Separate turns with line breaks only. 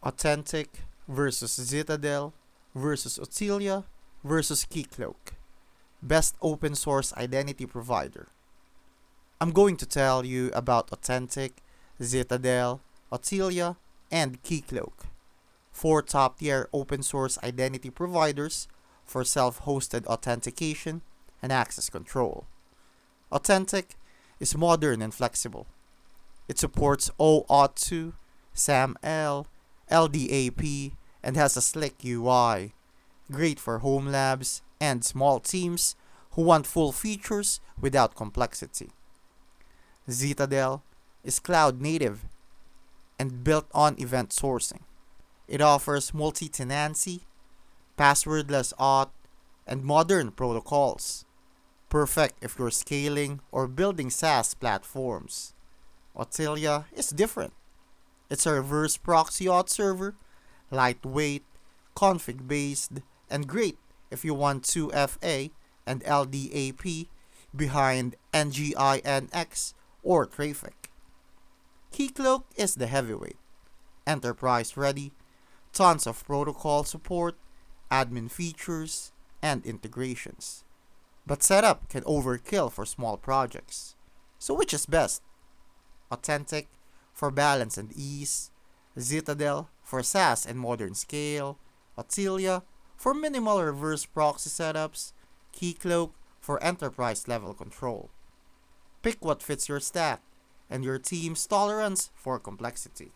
Authentik versus Zitadel versus Authelia versus Keycloak. Best open source identity provider. I'm going to tell you about Authentik, Zitadel, Authelia, and Keycloak, four top tier open source identity providers for self hosted authentication and access control. Authentik is modern and flexible. It supports OAuth 2, SAML, LDAP, and has a slick UI. Great for home labs and small teams who want full features without complexity. Zitadel is cloud native and built on event sourcing. It offers multi-tenancy, passwordless auth, and modern protocols. Perfect if you're scaling or building SaaS platforms. Authelia is different. It's a reverse proxy auth server, lightweight, config based, and great if you want 2FA and LDAP behind NGINX or Traffic. Keycloak is the heavyweight, enterprise ready, tons of protocol support, admin features, and integrations. But setup can overkill for small projects. So which is best? Authentik for balance and ease, Zitadel for SaaS and modern scale, Authelia for minimal reverse proxy setups, Keycloak for enterprise level control. Pick what fits your stack and your team's tolerance for complexity.